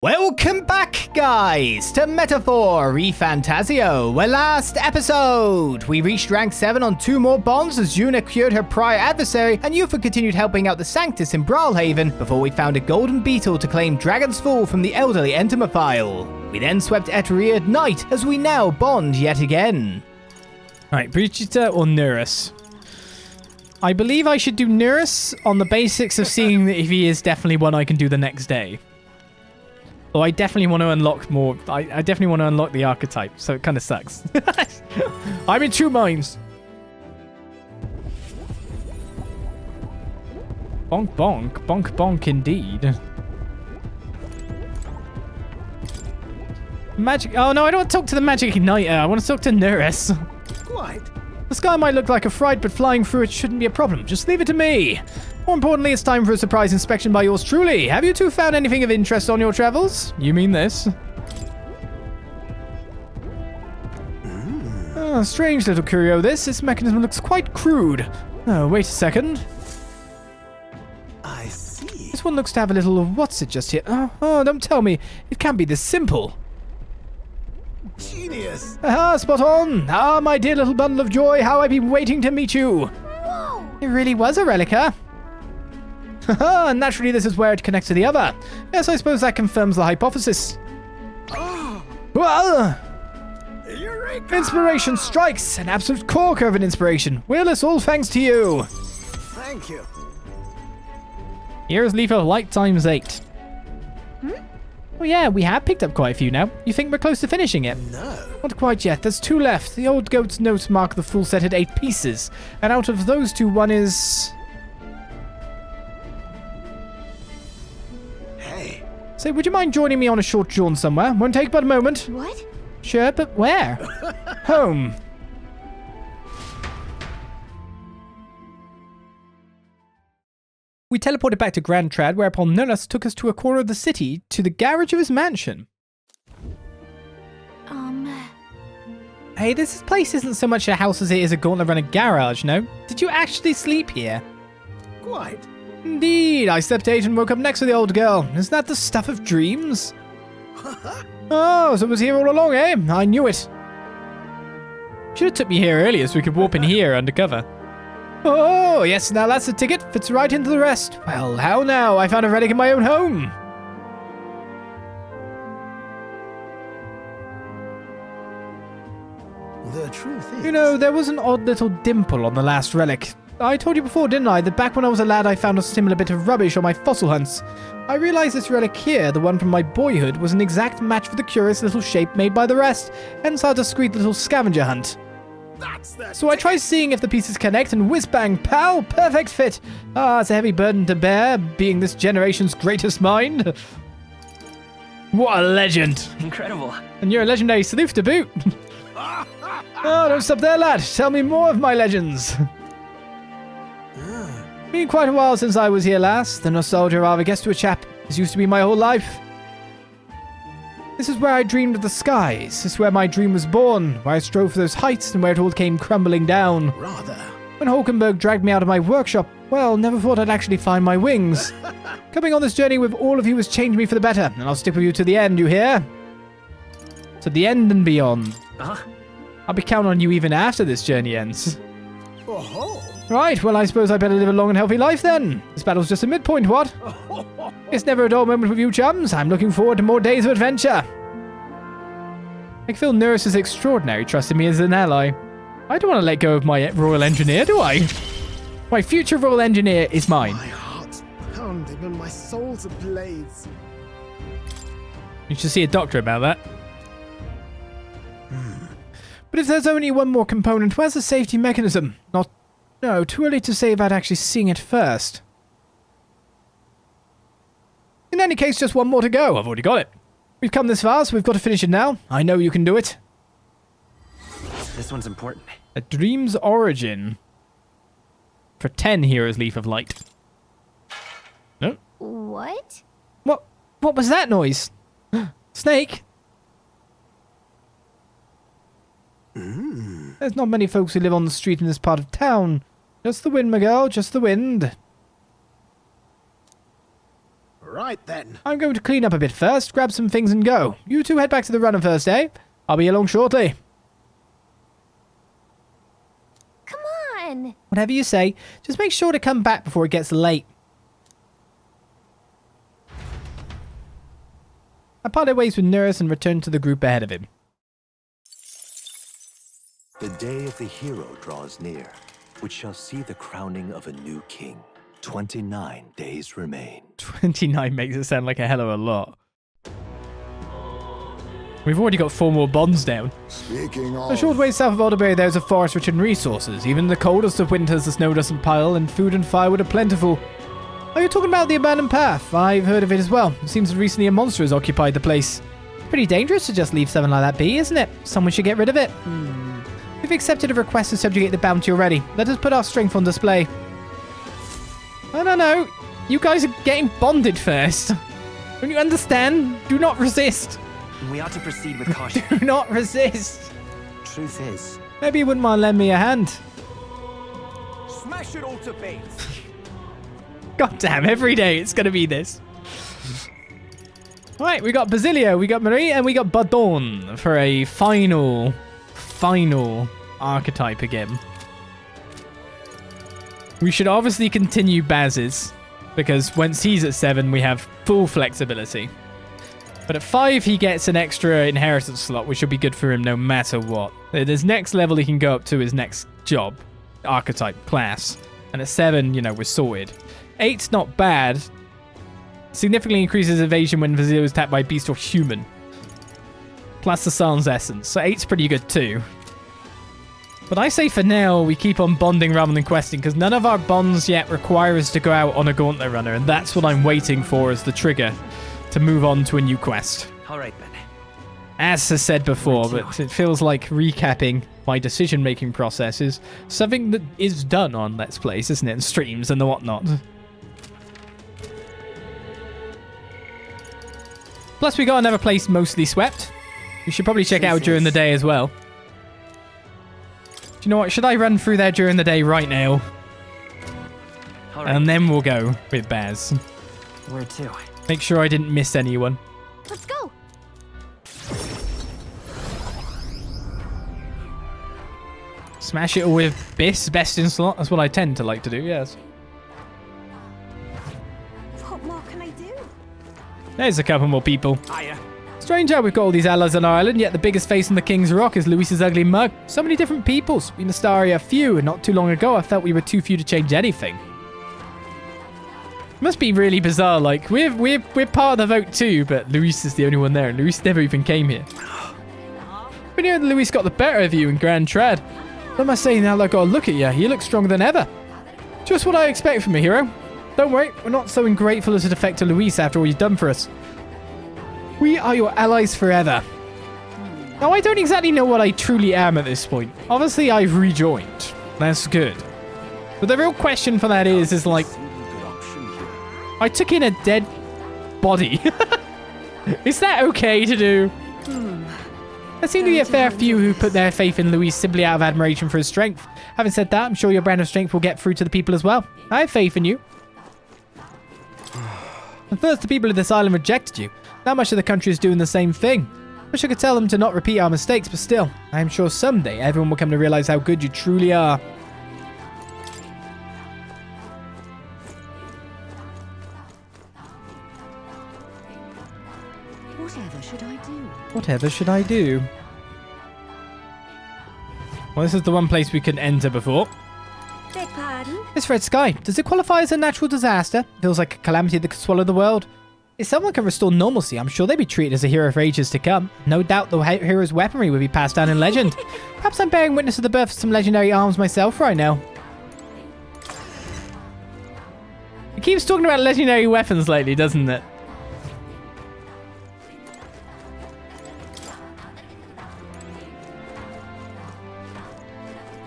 Welcome back, guys, to Metaphor ReFantazio, where last episode we reached rank 7 on 2 more bonds as Junah cured her prior adversary and Yufa continued helping out the Sanctus in Brawlhaven before we found a golden beetle to claim Dragon's Fall from the elderly entomophile. We then swept Eteria at night as we now bond yet again. Alright, Brigitte or Neuras? I believe I should do Neuras on the basics of seeing if he is definitely one I can do the next day. Oh, I definitely want to unlock more. I definitely want to unlock the archetype, so it kind of sucks. I'm in two minds. Bonk, bonk. Bonk, bonk, indeed. Magic. Oh, no, I don't want to talk to the magic igniter. I want to talk to Neuras. Quite. The sky might look like a fright, but flying through it shouldn't be a problem. Just leave it to me. More importantly, it's time for a surprise inspection by yours truly. Have you two found anything of interest on your travels? You mean this? Oh, strange little curio this. This mechanism looks quite crude. Oh, wait a second. I see. This one looks to have a little what's it just here. Oh, don't tell me. It can't be this simple. Genius. Aha, spot on. Ah, my dear little bundle of joy, how I've been waiting to meet you. Whoa. It really was a relic, huh? Haha, naturally this is where it connects to the other. Yes, I suppose that confirms the hypothesis. Oh, Well, Eureka! inspiration strikes! An absolute corker of an inspiration. Willis, all thanks to you. Thank you. Here's Leaf of Light times 8. Oh yeah, we have picked up quite a few now. You think we're close to finishing it? No. Not quite yet. There's 2 left. The old goat's notes mark the full set at 8 pieces. And out of those 2, one is... Hey. Say, would you mind joining me on a short jaunt somewhere? Won't take but a moment. What? Sure, but where? Home. We teleported back to Grand Trad, whereupon Neuras took us to a corner of the city, to the garage of his mansion. Hey, this place isn't so much a house as it is a gauntlet run a garage, no? Did you actually sleep here? Quite. Indeed, I slept 8 and woke up next to the old girl. Isn't that the stuff of dreams? Oh, so it was here all along, eh? I knew it. Should have took me here earlier so we could warp in here undercover. Oh, yes, now that's the ticket. Fits right into the rest. Well, how now? I found a relic in my own home. The truth is... You know, there was an odd little dimple on the last relic. I told you before, didn't I, that back when I was a lad I found a similar bit of rubbish on my fossil hunts. I realized this relic here, the one from my boyhood, was an exact match for the curious little shape made by the rest, hence our discreet little scavenger hunt. That's the So I tried seeing if the pieces connect, and whiz-bang, pal, perfect fit. Ah, it's a heavy burden to bear, being this generation's greatest mind. What a legend. Incredible. And you're a legendary sleuth to boot. Oh, don't stop there, lad. Tell me more of my legends. Been quite a while since I was here last. The nostalgia rather gets to a chap. This used to be my whole life. This is where I dreamed of the skies. This is where my dream was born, where I strove for those heights and where it all came crumbling down. Rather. When Hulkenberg dragged me out of my workshop, well, never thought I'd actually find my wings. Coming on this journey with all of you has changed me for the better, and I'll stick with you to the end, you hear? To the end and beyond. I'll be counting on you even after this journey ends. Oh-ho. Right, well, I suppose I better live a long and healthy life then. This battle's just a midpoint, what? It's never a dull moment with you chums. I'm looking forward to more days of adventure. I feel Neuras is extraordinary, trusting me as an ally. I don't want to let go of my Royal Engineer, do I? My future Royal Engineer is mine. My heart's pounding and my soul's ablaze. You should see a doctor about that. But if there's only one more component, where's the safety mechanism? No, too early to say about actually seeing it first. In any case, just one more to go. I've already got it. We've come this far, so we've got to finish it now. I know you can do it. This one's important. A dream's origin. For 10 heroes, Leaf of Light. No? What? What was that noise? Snake? There's not many folks who live on the street in this part of town. Just the wind, my girl, just the wind. Right then. I'm going to clean up a bit first, grab some things and go. You two head back to the runner first, eh? I'll be along shortly. Come on. Whatever you say, just make sure to come back before it gets late. I parted ways with Neuras and returned to the group ahead of him. The day of the hero draws near, which shall see the crowning of a new king. 29 days remain. 29 makes it sound like a hell of a lot. We've already got 4 more bonds down. Speaking of... A short way south of Alderbury, there's a forest rich in resources. Even in the coldest of winters, the snow doesn't pile, and food and firewood are plentiful. Are you talking about the abandoned path? I've heard of it as well. It seems that recently a monster has occupied the place. Pretty dangerous to just leave something like that be, isn't it? Someone should get rid of it. We've accepted a request to subjugate the bounty already. Let us put our strength on display. No. You guys are getting bonded first. Don't you understand? Do not resist. We ought to proceed with caution. Do not resist. Truth is, Maybe you wouldn't mind lending me a hand. smash it all to bits. God damn, every day it's going to be this. Right, we got Basilio, we got Marie, and we got Badon for a final archetype again. We should obviously continue Baz's, because once he's at 7, we have full flexibility. But at 5, he gets an extra inheritance slot, which will be good for him no matter what. His next level he can go up to his next job, archetype, class. And at 7, you know, we're sorted. 8's not bad. Significantly increases evasion when Basilio is attacked by beast or human. Plus the Sans Essence. So 8's pretty good too. But I say for now, we keep on bonding rather than questing, because none of our bonds yet require us to go out on a gauntlet runner, and that's what I'm waiting for as the trigger to move on to a new quest. All right, then. As has said before, but it feels like recapping my decision-making process is something that is done on Let's Plays, isn't it? And streams and the whatnot. Plus, we got another place mostly swept. You should probably check out during the day as well. Do you know what? Should I run through there during the day right now? All right. And then we'll go with Baz. Where to? Make sure I didn't miss anyone. Let's go. Smash it with best in slot. That's what I tend to like to do, yes. What more can I do? There's a couple more people. Hiya. Strange how we've got all these allies on our island, yet the biggest face on the King's Rock is Luis's ugly mug. So many different peoples. In Astaria, few, and not too long ago I felt we were too few to change anything. Must be really bizarre, like, we're part of the vote too, but Luis is the only one there, and Luis never even came here. But you know, Luis got the better of you in Grand Trad. What am I saying now that I've got to look at you? You look stronger than ever. Just what I expect from a hero. Don't worry, we're not so ungrateful as to defect to Luis after all he's done for us. We are your allies forever. Now, I don't exactly know what I truly am at this point. Obviously, I've rejoined. That's good. But the real question for that is like, I took in a dead body. Is that okay to do? There seem to be a fair few who put their faith in Luis simply out of admiration for his strength. Having said that, I'm sure your brand of strength will get through to the people as well. I have faith in you. At first, the people of this island rejected you. Now much of the country is doing the same thing. Wish I could tell them to not repeat our mistakes, but still, I am sure someday everyone will come to realize how good you truly are. Whatever should I do? Whatever should I do? Well, this is the one place we couldn't enter before. Beg pardon? This red sky, does it qualify as a natural disaster? Feels like a calamity that could swallow the world. If someone can restore normalcy, I'm sure they'd be treated as a hero for ages to come. No doubt the hero's weaponry would be passed down in legend. Perhaps I'm bearing witness to the birth of some legendary arms myself right now. It keeps talking about legendary weapons lately, doesn't it?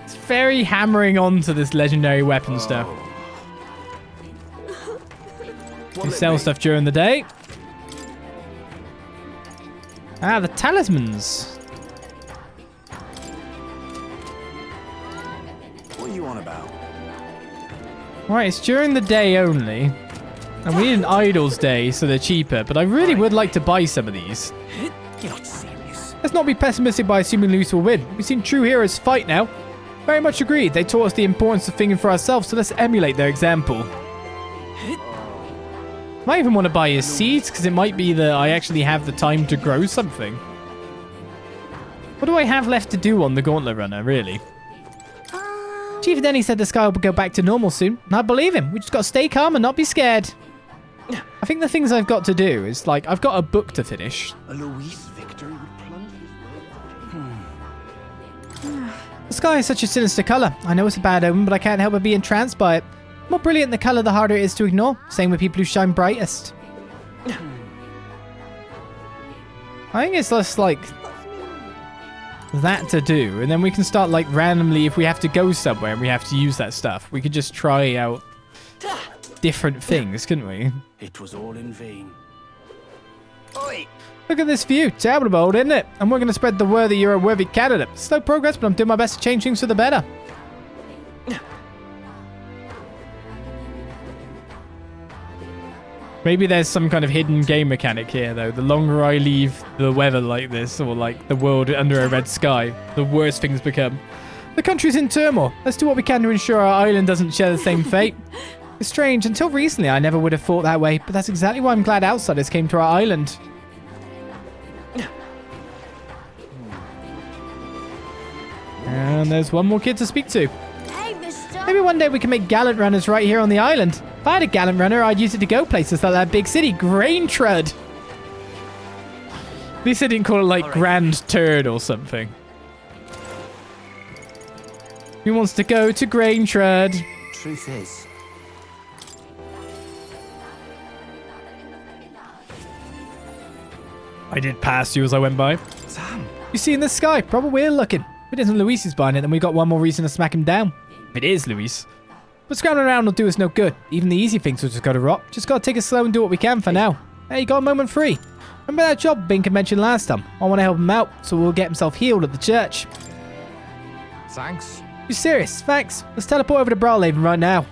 It's very hammering on to this legendary weapon stuff. We sell stuff during the day. Ah, the talismans. What are you on about? Right, it's during the day only. And we need an Idols Day, so they're cheaper. But I really would like to buy some of these. You're not serious. Let's not be pessimistic by assuming Luis will win. We've seen true heroes fight now. Very much agreed. They taught us the importance of thinking for ourselves, so let's emulate their example. I might even want to buy his seeds, because it might be that I actually have the time to grow something. What do I have left to do on the Gauntlet Runner, really? Chief Denny said the sky will go back to normal soon, and I believe him. We just got to stay calm and not be scared. I think the things I've got to do is, like, I've got a book to finish. A Luis victory would plunge his world. The sky is such a sinister colour. I know it's a bad omen, but I can't help but be entranced by it. The more brilliant the colour, the harder it is to ignore. Same with people who shine brightest. I think it's just like that to do, and then we can start like randomly if we have to go somewhere and we have to use that stuff. We could just try out different things, couldn't we? It was all in vain. Look at this view. Terrible bold, isn't it? And we're going to spread the word that you're a worthy candidate. Slow progress, but I'm doing my best to change things for the better. Maybe there's some kind of hidden game mechanic here, though. The longer I leave the weather like this, or like the world under a red sky, the worse things become. The country's in turmoil. Let's do what we can to ensure our island doesn't share the same fate. It's strange. Until recently, I never would have thought that way, but that's exactly why I'm glad outsiders came to our island. And there's one more kid to speak to. Hey, mister. Maybe one day we can make gallant runners right here on the island. If I had a gallant runner, I'd use it to go places like that big city, Grain Trud. At least they didn't call it like Grand Turd or something. Who wants to go to Grain Trud? Truth is, I did pass you as I went by. Sam. You see in the sky, proper weird looking. If it isn't Luis who's buying it, then we got one more reason to smack him down. If it is Luis. But scrambling around will do us no good. Even the easy things will just go to rot. Just gotta take it slow and do what we can for now. Hey, you got a moment free? Remember that job Binker mentioned last time? I want to help him out, so we'll get himself healed at the church. Thanks. You serious? Thanks. Let's teleport over to Brawlhaven right now.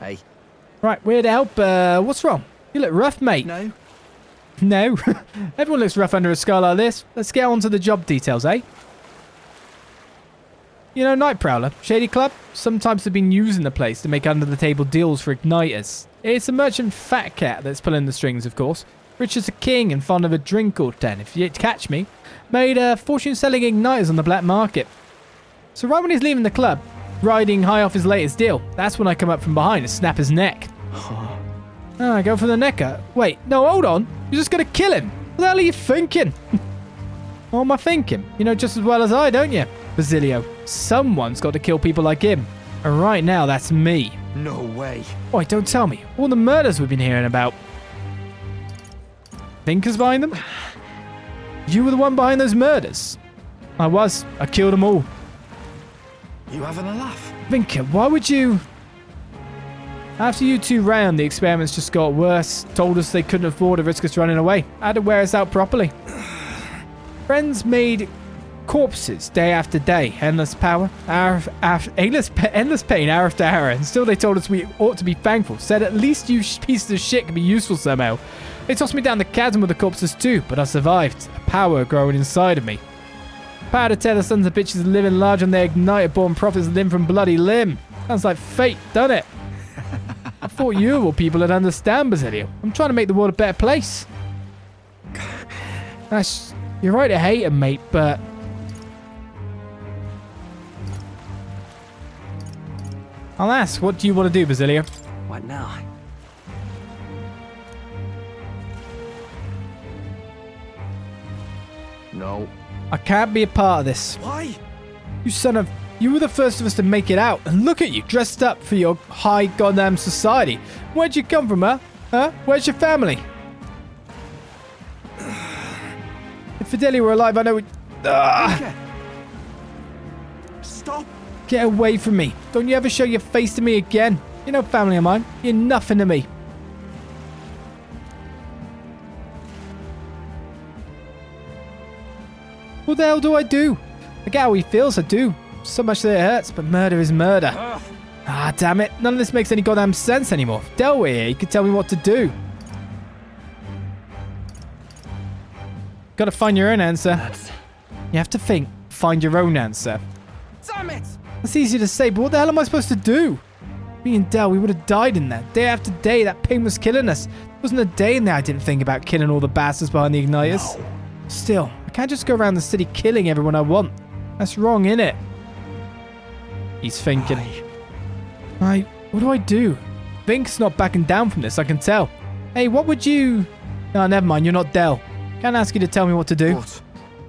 Hey. Right, we're to help. What's wrong? You look rough, mate. No? No. Everyone looks rough under a sky like this. Let's get on to the job details, eh? You know Night Prowler, Shady Club? Sometimes they've been using the place to make under-the-table deals for igniters. It's a merchant fat cat that's pulling the strings, of course. Rich as a king and fond of a drink or 10, if you catch me. Made a fortune selling igniters on the black market. So right when he's leaving the club, riding high off his latest deal, that's when I come up from behind and snap his neck. I go for the necker. Wait, no, hold on. You're just going to kill him. What the hell are you thinking? What am I thinking? You know just as well as I, don't you? Basilio, someone's got to kill people like him. And right now, that's me. No way. Oi, don't tell me. All the murders we've been hearing about. Thinkers behind them? You were the one behind those murders. I was. I killed them all. You having a laugh? Vinker, why would you... After you two ran, the experiments just got worse. Told us they couldn't afford to risk us running away. Had to wear us out properly. Friends made corpses day after day. Endless power, endless pain hour after hour. And still they told us we ought to be thankful. Said at least you pieces of shit can be useful somehow. They tossed me down the chasm with the corpses too, but I survived. A power growing inside of me. Power to tear the sons of bitches living large on their igniter-born prophets limb from bloody limb. Sounds like fate, doesn't it? I thought you of all people would understand, Basilio. I'm trying to make the world a better place. You're right to hate him, mate, but... I'll ask, what do you want to do, Basilio? What now? No. I can't be a part of this. Why? You son of... You were the first of us to make it out. And look at you, dressed up for your high goddamn society. Where'd you come from, huh? Huh? Where's your family? If Fidelia were alive, I know... Stop. Get away from me. Don't you ever show your face to me again. You're no family of mine. You're nothing to me. What the hell do I do? I get how he feels, I do. So much that it hurts, but murder is murder. Ah, damn it. None of this makes any goddamn sense anymore. If Del were here, he could tell me what to do. Gotta find your own answer. You have to think. Find your own answer. Damn it! That's easy to say, but what the hell am I supposed to do? Me and Del, we would have died in there. Day after day, that pain was killing us. There wasn't a day in there I didn't think about killing all the bastards behind the igniters. No. Still, I can't just go around the city killing everyone I want. That's wrong, innit? He's thinking. Right, what do I do? Vink's not backing down from this, I can tell. Hey, what would you... No, never mind, you're not Del. Can't ask you to tell me what to do. What?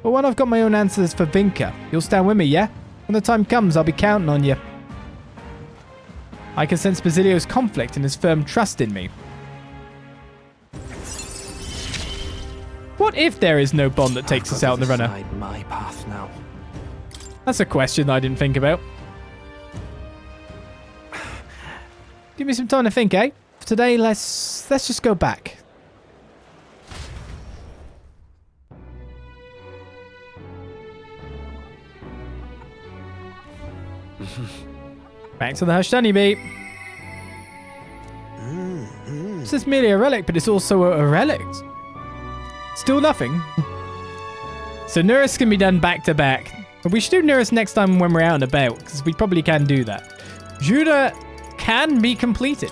But when I've got my own answers for Vinka, you'll stand with me, yeah? When the time comes, I'll be counting on you. I can sense Basilio's conflict and his firm trust in me. What if there is no bond that takes us out in the runner? My path now. That's a question I didn't think about. Give me some time to think, eh? For today, let's just go back. Back to the hushed honeybee. This is merely a relic, but it's also a relic. Still nothing. So Neuras can be done back to back. But we should do Neuras next time when we're out and about, because we probably can do that. Junah can be completed.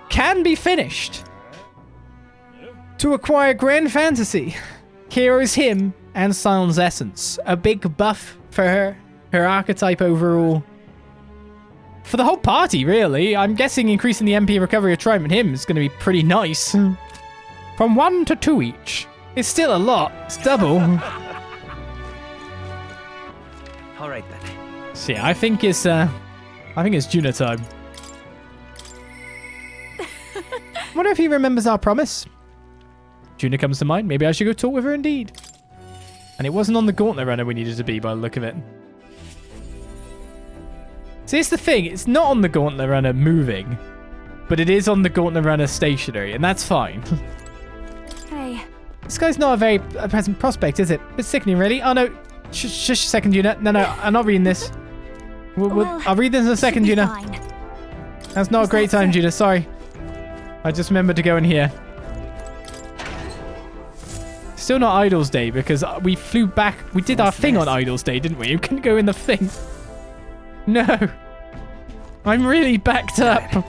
Can be finished. To acquire Grand Fantasy. Hero's Hymn and Silence Essence. A big buff for her. Her archetype overall. For the whole party, really. I'm guessing increasing the MP recovery of Triumph and him is going to be pretty nice. From 1 to 2 each. It's still a lot. It's double. All right then. So yeah, I think it's Junah time. Wonder if he remembers our promise. Junah comes to mind. Maybe I should go talk with her indeed. And it wasn't on the Gauntlet Runner we needed to be by the look of it. See, it's the thing. It's not on the Gauntlet Runner moving, but it is on the Gauntlet Runner stationary, and that's fine. Hey. This guy's not a very pleasant prospect, is it? A bit sickening, really. Oh, no. Just a second, Junah. No, I'm not reading this. I'll read this in a second, Junah. Fine. That's not a great time, Junah. Sorry. I just remembered to go in here. Still not Idols Day, because we flew back. We did our thing on Idols Day, didn't we? We couldn't go in the thing. No. I'm really backed up.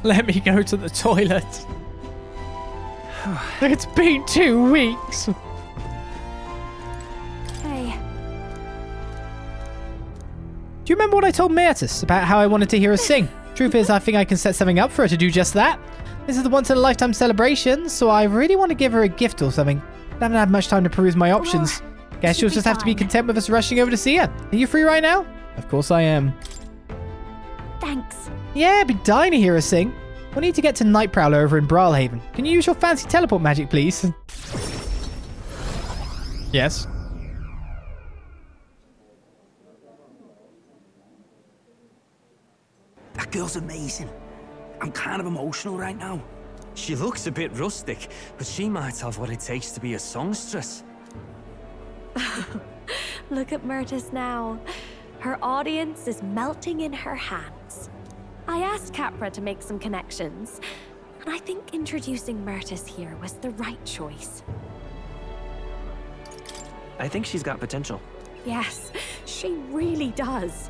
Let me go to the toilet. It's been 2 weeks. Hey. Do you remember what I told Myrtis about how I wanted to hear her sing? Truth is, I think I can set something up for her to do just that. This is the once-in-a-lifetime celebration, so I really want to give her a gift or something. I haven't had much time to peruse my options. Guess she'll just have to be content with us rushing over to see her. Are you free right now? Of course I am. Thanks. Yeah, I'd be dying to hear her sing. We'll need to get to Night Prowler over in Brawlhaven. Can you use your fancy teleport magic, please? Yes. That girl's amazing. I'm kind of emotional right now. She looks a bit rustic, but she might have what it takes to be a songstress. Look at Myrtis now. Her audience is melting in her hands. I asked Capra to make some connections, and I think introducing Myrtis here was the right choice. I think she's got potential. Yes, she really does.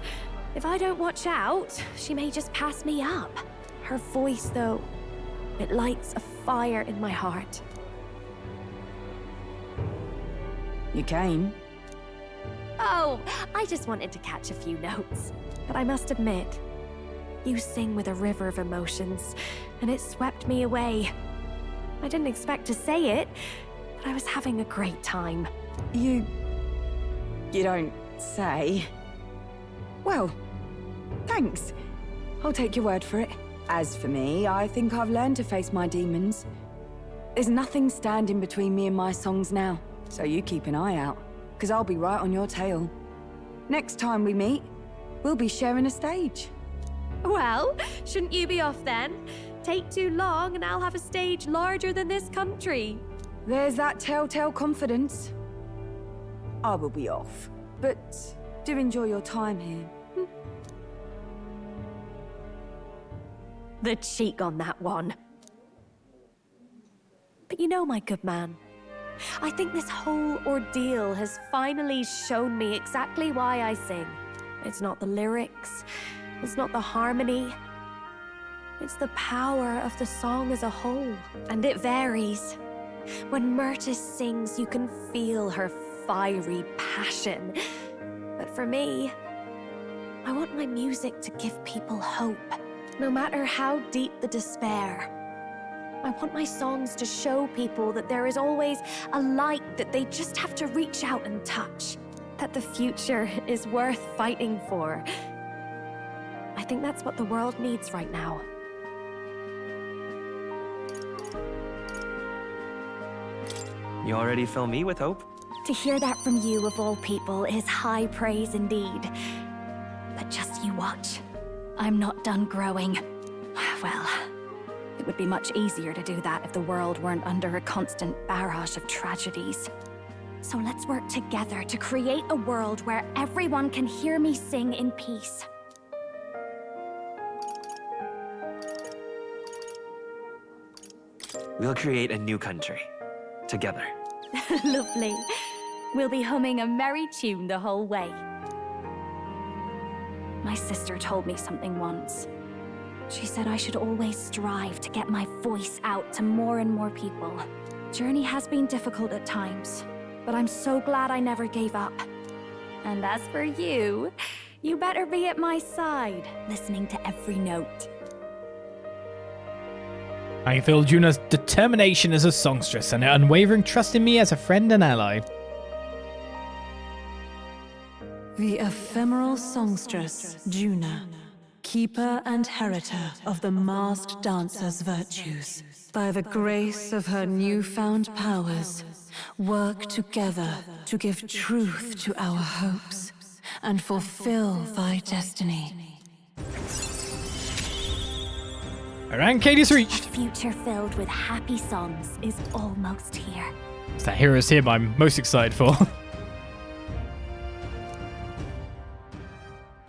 If I don't watch out, she may just pass me up. Her voice, though, it lights a fire in my heart. You came? Oh, I just wanted to catch a few notes. But I must admit, you sing with a river of emotions, and it swept me away. I didn't expect to say it, but I was having a great time. You don't say. Well, thanks. I'll take your word for it. As for me, I think I've learned to face my demons. There's nothing standing between me and my songs now, so you keep an eye out, because I'll be right on your tail. Next time we meet, we'll be sharing a stage. Well, shouldn't you be off then? Take too long and I'll have a stage larger than this country. There's that telltale confidence. I will be off. But do enjoy your time here. The cheek on that one. But you know, my good man, I think this whole ordeal has finally shown me exactly why I sing. It's not the lyrics, it's not the harmony, it's the power of the song as a whole. And it varies. When Myrtis sings, you can feel her fiery passion. But for me, I want my music to give people hope, no matter how deep the despair. I want my songs to show people that there is always a light that they just have to reach out and touch. That the future is worth fighting for. I think that's what the world needs right now. You already fill me with hope? To hear that from you of all people is high praise indeed. But just you watch. I'm not done growing. Well, it would be much easier to do that if the world weren't under a constant barrage of tragedies. So let's work together to create a world where everyone can hear me sing in peace. We'll create a new country. Together. Lovely. We'll be humming a merry tune the whole way. My sister told me something once. She said I should always strive to get my voice out to more and more people. Journey has been difficult at times, but I'm so glad I never gave up. And as for you, you better be at my side, listening to every note. I feel Junah's determination as a songstress and her unwavering trust in me as a friend and ally. The ephemeral songstress, Junah, keeper and heritor of the masked dancer's virtues. By the grace of her newfound powers, work together to give truth to our hopes and fulfill thy destiny. Arancade is reached. A future filled with happy songs is almost here. It's that Hero's Hymn I'm most excited for.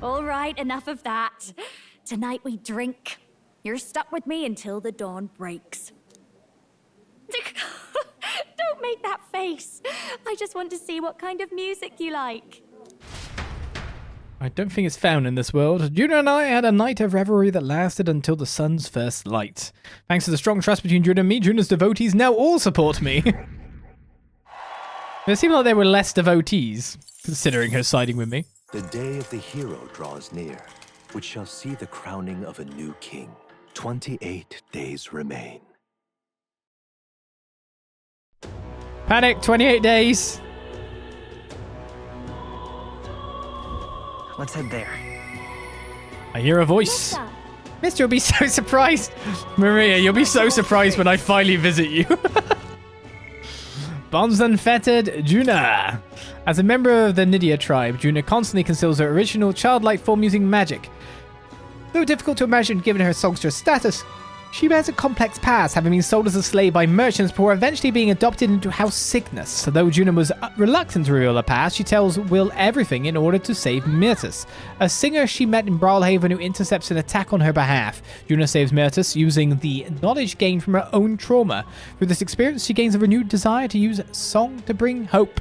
All right, enough of that. Tonight we drink. You're stuck with me until the dawn breaks. Don't make that face. I just want to see what kind of music you like. I don't think it's found in this world. Junah and I had a night of revelry that lasted until the sun's first light. Thanks to the strong trust between Junah and me, Junah's devotees now all support me. It seemed like there were less devotees, considering her siding with me. The day of the hero draws near, which shall see the crowning of a new king. 28 days remain. Panic, 28 days. Let's head there. I hear a voice. Mister, you'll be so surprised. Maria, you'll be so surprised when I finally visit you. Bonds unfettered, Junah. As a member of the Nydia tribe, Junah constantly conceals her original childlike form using magic. Though difficult to imagine given her songstress status, she bears a complex past, having been sold as a slave by merchants before eventually being adopted into House Cygnus. So though Junah was reluctant to reveal her past, she tells Will everything in order to save Myrtis, a singer she met in Brawlhaven who intercepts an attack on her behalf. Junah saves Myrtis using the knowledge gained from her own trauma. Through this experience, she gains a renewed desire to use song to bring hope.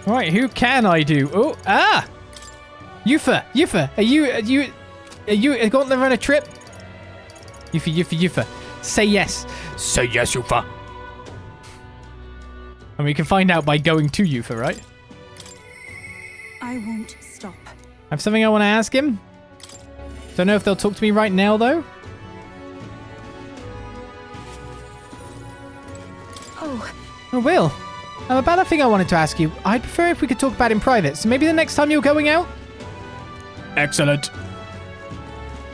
Right, who can I do? Oh, Yufa, are you going to run a trip? Yufa. Say yes. Say yes, Yufa. And we can find out by going to Yufa, right? I won't stop. I have something I want to ask him. Don't know if they'll talk to me right now, though. Oh, Will. About a thing I wanted to ask you. I'd prefer if we could talk about it in private, so maybe the next time you're going out? Excellent.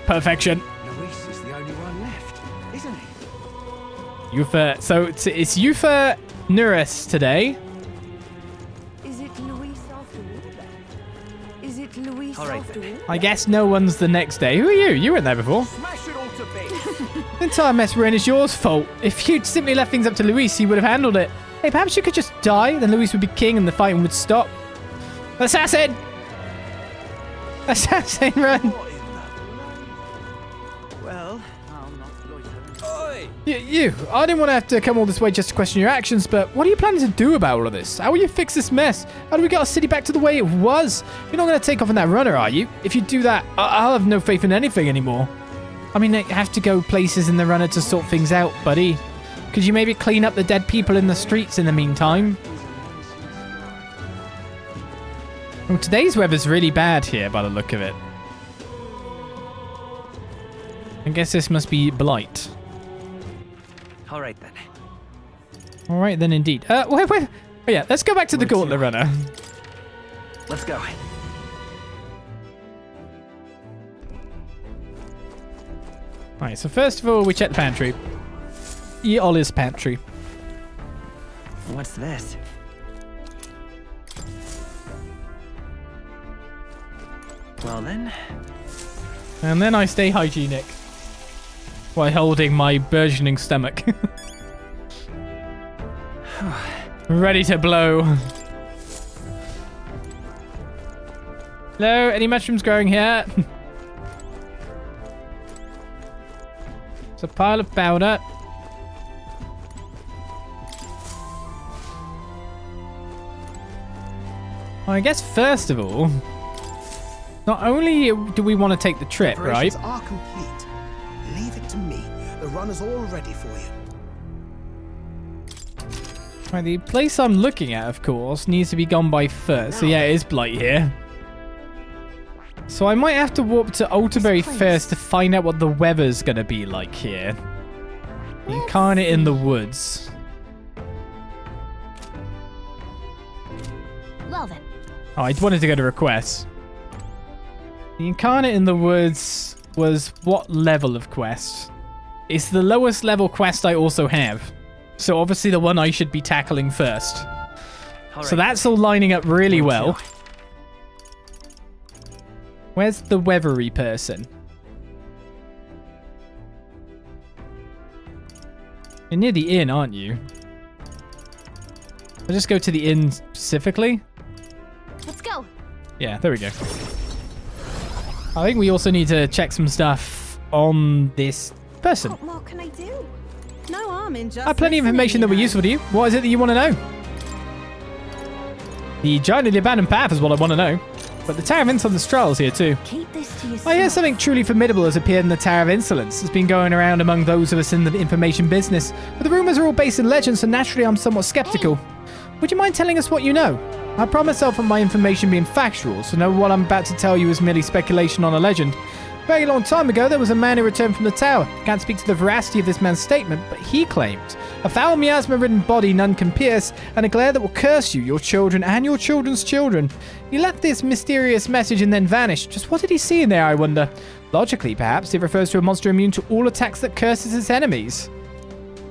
Perfection. Luis is the only one left, isn't he? Yufa. So it's Yufa Neuras today. Is it Luis after all? Is it Luis All right, after all? I guess no one's the next day. Who are you? You weren't there before. Smash it all to bits. The entire mess we're in is yours fault. If you'd simply left things up to Luis, he would have handled it. Hey, perhaps you could just die, then Luis would be king and the fighting would stop. Assassin! Assassin, run! Well, I'll not loiter. Oi! You, I didn't want to have to come all this way just to question your actions, but what are you planning to do about all of this? How will you fix this mess? How do we get our city back to the way it was? You're not going to take off on that runner, are you? If you do that, I'll have no faith in anything anymore. I mean, I have to go places in the runner to sort things out, buddy. Could you maybe clean up the dead people in the streets in the meantime? Well, today's weather's really bad here by the look of it. I guess this must be blight. All right then. All right then, indeed. Wait. Oh yeah, let's go back to the gauntlet runner. Let's go. Alright, so first of all, we check the pantry. Oli's pantry. What's this? Well then. And then I stay hygienic. While holding my burgeoning stomach. Ready to blow. Hello, any mushrooms growing here? It's a pile of powder. Well, I guess first of all, not only do we want to take the trip, right? Preparations are complete. Leave it to me. The runner's all ready for you. Right, the place I'm looking at, of course, needs to be gone by first. So yeah, it is blight here. So I might have to warp to Alderberry first to find out what the weather's going to be like here. The Incarnate in the woods. Well then. Oh, I wanted to go to requests. The Incarnate in the woods was what level of quest? It's the lowest level quest I also have. So obviously the one I should be tackling first. So that's all lining up really well. Where's the weathery person? You're near the inn, aren't you? I'll just go to the inn specifically. Let's go. Yeah, there we go. I think we also need to check some stuff on this person. What more can I do? No harm in just I have plenty of information that will be useful to you. What is it that you want to know? The giant of the abandoned path is what I want to know. But the Tower of Insolence trials here too. Keep this to yourself. I hear something truly formidable has appeared in the Tower of Insolence. It's been going around among those of us in the information business. But the rumors are all based in legend, so naturally I'm somewhat skeptical. Would you mind telling us what you know? I pride myself on my information being factual, so know what I'm about to tell you is merely speculation on a legend. A very long time ago, there was a man who returned from the tower. Can't speak to the veracity of this man's statement, but he claimed a foul miasma-ridden body none can pierce, and a glare that will curse you, your children, and your children's children. He left this mysterious message and then vanished. Just what did he see in there, I wonder? Logically, perhaps, it refers to a monster immune to all attacks that curses its enemies.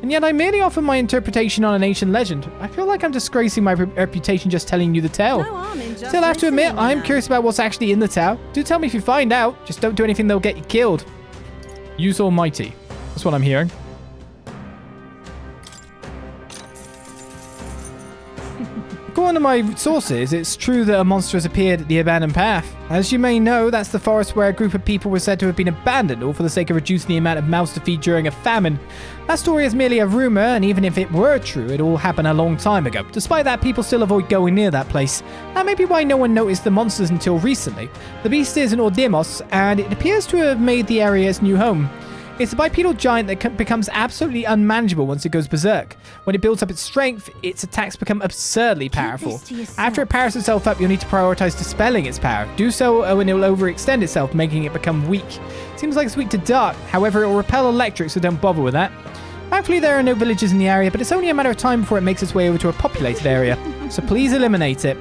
And yet I merely offer my interpretation on an ancient legend. I feel like I'm disgracing my reputation just telling you the tale. No harm in just Still, I have to admit, listening, I am man. curious about what's actually in the tower. Do tell me if you find out. Just don't do anything that'll get you killed. Use Almighty. That's what I'm hearing. According to my sources, it's true that a monster has appeared at the abandoned path. As you may know, that's the forest where a group of people were said to have been abandoned, all for the sake of reducing the amount of mouths to feed during a famine. That story is merely a rumor, and even if it were true, it all happened a long time ago. Despite that, people still avoid going near that place. That may be why no one noticed the monsters until recently. The beast is an Ordimos, and it appears to have made the area its new home. It's a bipedal giant that becomes absolutely unmanageable once it goes berserk. When it builds up its strength, its attacks become absurdly powerful. After it powers itself up, you'll need to prioritize dispelling its power. Do so and it will overextend itself, making it become weak. Seems like it's weak to dark, however it will repel electric, so don't bother with that. Thankfully there are no villages in the area, but it's only a matter of time before it makes its way over to a populated area. So please eliminate it.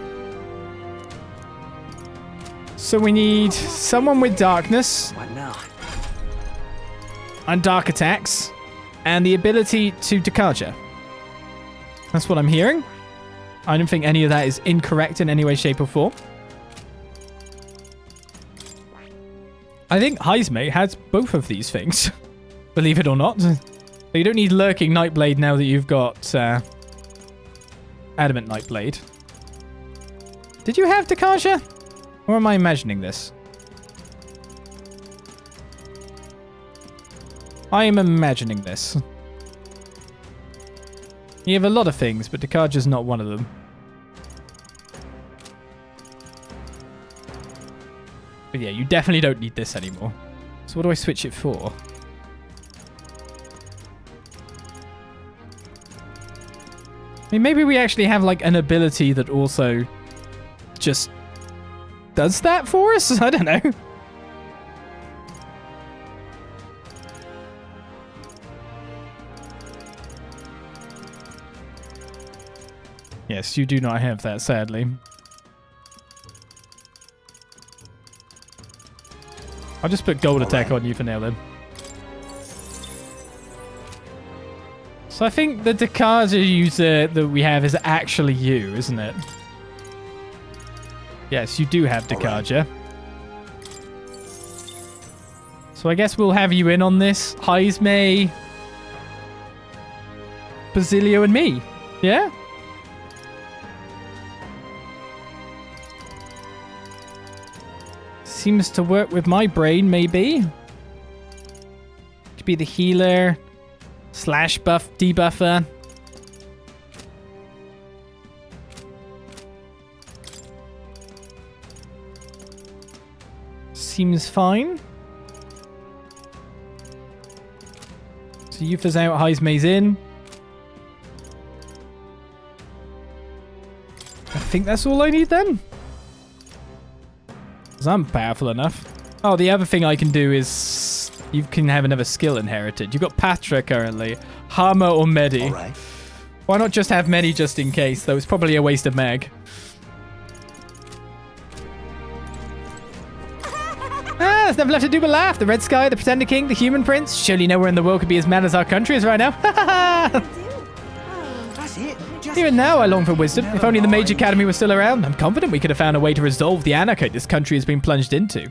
So we need someone with darkness. What now? And dark attacks, and the ability to Decaja. That's what I'm hearing. I don't think any of that is incorrect in any way, shape, or form. I think Heismay has both of these things. believe it or not. But you don't need Lurking Nightblade now that you've got Adamant Nightblade. Did you have Dakaja? Or am I imagining this? I am imagining this. You have a lot of things, but Dakaja's not one of them. But yeah, you definitely don't need this anymore. So what do I switch it for? I mean, maybe we actually have like an ability that also just does that for us? I don't know. Yes, you do not have that, sadly. I'll just put gold attack on you for now then. So I think the Dakaja user that we have is actually you, isn't it? Yes, you do have Dakaja. So I guess we'll have you in on this. Heisme, Basilio, and me. Yeah? Seems to work with my brain, maybe. Could be the healer, slash buff, debuffer. Seems fine. So Yufa's out, Heisme's in. I think that's all I need then. Because I'm powerful enough. Oh, the other thing I can do is you can have another skill inherited. You've got Patra currently. Hama or Medi. All right. Why not just have Medi just in case, though? It's probably a waste of mag. There's nothing left to do but laugh. The Red Sky, the Pretender King, the Human Prince. Surely nowhere in the world could be as mad as our country is right now. That's it. Even now, I long for wisdom. If only the Mage Academy was still around, I'm confident we could have found a way to resolve the anarchy this country has been plunged into.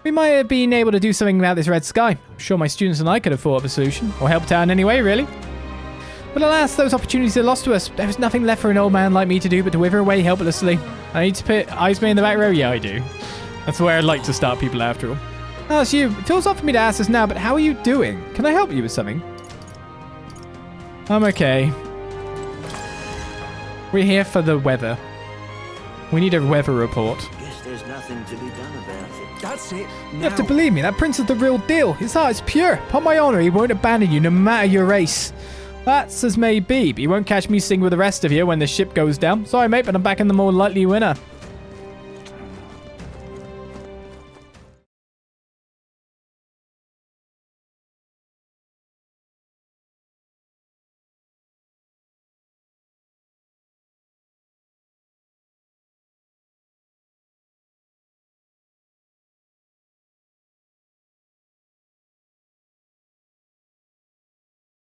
We might have been able to do something about this Red Sky. I'm sure my students and I could have thought of a solution, or helped out in any way, really. But alas, those opportunities are lost to us. There is nothing left for an old man like me to do but to wither away helplessly. I need to put Heisme in the back row? Yeah, I do. That's where I'd like to start people after all. Oh, it's you. It feels odd for me to ask this now, but how are you doing? Can I help you with something? I'm okay. We're here for the weather. We need a weather report. Guess there's nothing to be done about it. That's it. You have to believe me, that prince is the real deal. His heart is pure. Upon my honor, he won't abandon you no matter your race. That's as may be, but you won't catch me singing with the rest of you when the ship goes down. Sorry, mate, but I'm back in the more likely winner.